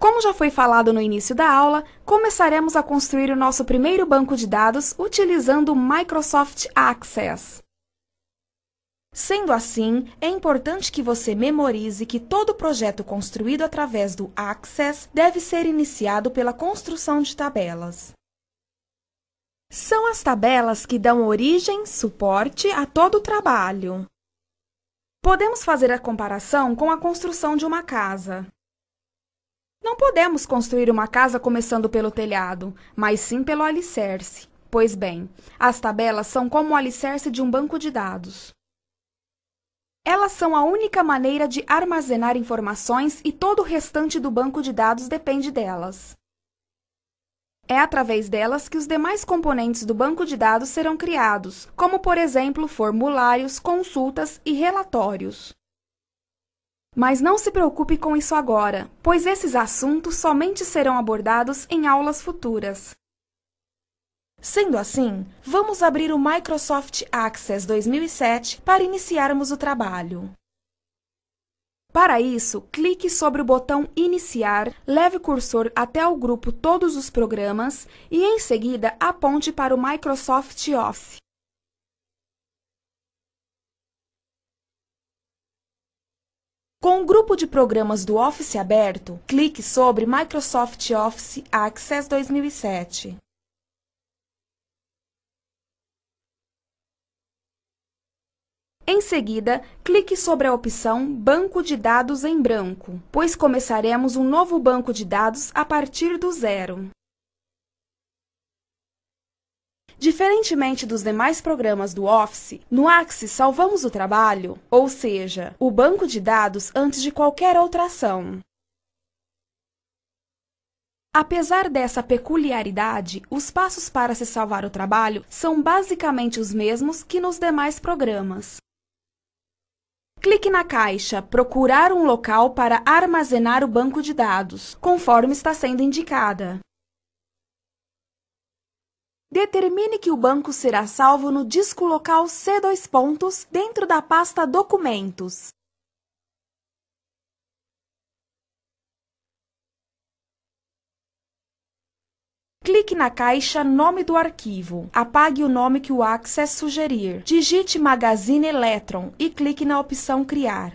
Como já foi falado no início da aula, começaremos a construir o nosso primeiro banco de dados utilizando o Microsoft Access. Sendo assim, é importante que você memorize que todo projeto construído através do Access deve ser iniciado pela construção de tabelas. São as tabelas que dão origem, suporte a todo o trabalho. Podemos fazer a comparação com a construção de uma casa. Não podemos construir uma casa começando pelo telhado, mas sim pelo alicerce. Pois bem, as tabelas são como o alicerce de um banco de dados. Elas são a única maneira de armazenar informações e todo o restante do banco de dados depende delas. É através delas que os demais componentes do banco de dados serão criados, como, por exemplo, formulários, consultas e relatórios. Mas não se preocupe com isso agora, pois esses assuntos somente serão abordados em aulas futuras. Sendo assim, vamos abrir o Microsoft Access 2007 para iniciarmos o trabalho. Para isso, clique sobre o botão Iniciar, leve o cursor até o grupo Todos os programas e, em seguida, aponte para o Microsoft Office. Com o grupo de programas do Office aberto, clique sobre Microsoft Office Access 2007. Em seguida, clique sobre a opção Banco de dados em branco, pois começaremos um novo banco de dados a partir do zero. Diferentemente dos demais programas do Office, no Access salvamos o trabalho, ou seja, o banco de dados antes de qualquer outra ação. Apesar dessa peculiaridade, os passos para se salvar o trabalho são basicamente os mesmos que nos demais programas. Clique na caixa Procurar um local para armazenar o banco de dados, conforme está sendo indicada. Determine que o banco será salvo no disco local C2 dentro da pasta Documentos. Clique na caixa Nome do arquivo. Apague o nome que o Access sugerir. Digite Magazine Electron e clique na opção Criar.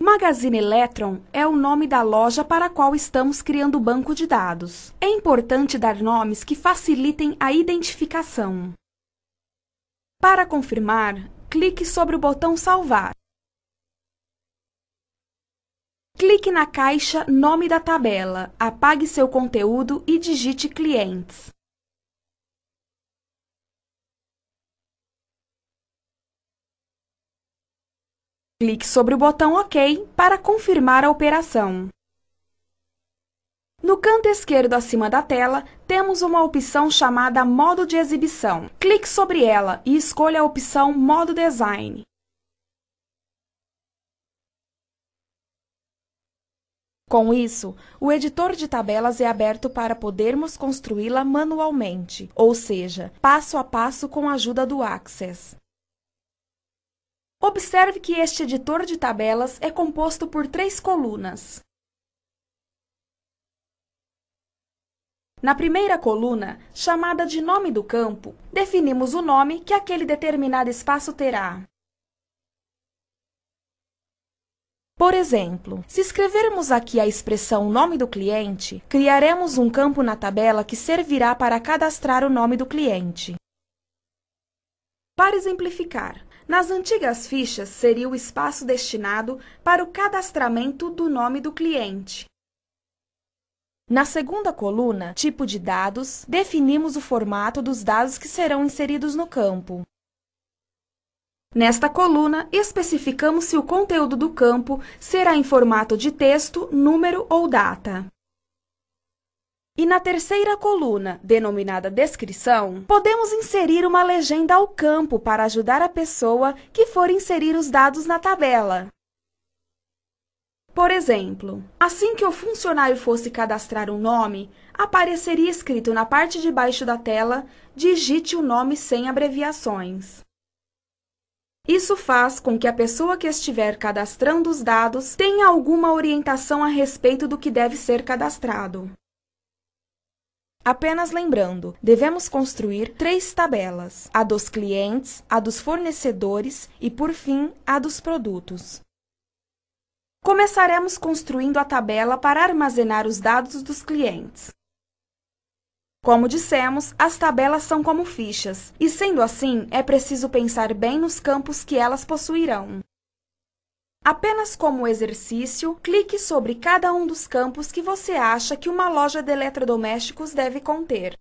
Magazine Electron é o nome da loja para a qual estamos criando o banco de dados. É importante dar nomes que facilitem a identificação. Para confirmar, clique sobre o botão Salvar. Clique na caixa Nome da tabela, apague seu conteúdo e digite Clientes. Clique sobre o botão OK para confirmar a operação. No canto esquerdo acima da tela, temos uma opção chamada Modo de exibição. Clique sobre ela e escolha a opção Modo Design. Com isso, o editor de tabelas é aberto para podermos construí-la manualmente, ou seja, passo a passo com a ajuda do Access. Observe que este editor de tabelas é composto por 3 colunas. Na primeira coluna, chamada de Nome do campo, definimos o nome que aquele determinado espaço terá. Por exemplo, se escrevermos aqui a expressão Nome do cliente, criaremos um campo na tabela que servirá para cadastrar o nome do cliente. Para exemplificar, nas antigas fichas seria o espaço destinado para o cadastramento do nome do cliente. Na segunda coluna, Tipo de dados, definimos o formato dos dados que serão inseridos no campo. Nesta coluna, especificamos se o conteúdo do campo será em formato de texto, número ou data. E na terceira coluna, denominada Descrição, podemos inserir uma legenda ao campo para ajudar a pessoa que for inserir os dados na tabela. Por exemplo, assim que o funcionário fosse cadastrar um nome, apareceria escrito na parte de baixo da tela: digite o nome sem abreviações. Isso faz com que a pessoa que estiver cadastrando os dados tenha alguma orientação a respeito do que deve ser cadastrado. Apenas lembrando, devemos construir 3 tabelas: a dos clientes, a dos fornecedores e, por fim, a dos produtos. Começaremos construindo a tabela para armazenar os dados dos clientes. Como dissemos, as tabelas são como fichas, e sendo assim, é preciso pensar bem nos campos que elas possuirão. Apenas como exercício, clique sobre cada um dos campos que você acha que uma loja de eletrodomésticos deve conter.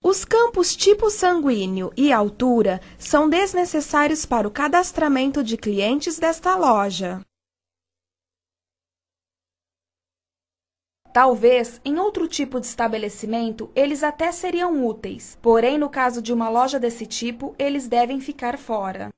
Os campos tipo sanguíneo e altura são desnecessários para o cadastramento de clientes desta loja. Talvez, em outro tipo de estabelecimento, eles até seriam úteis, porém, no caso de uma loja desse tipo, eles devem ficar fora.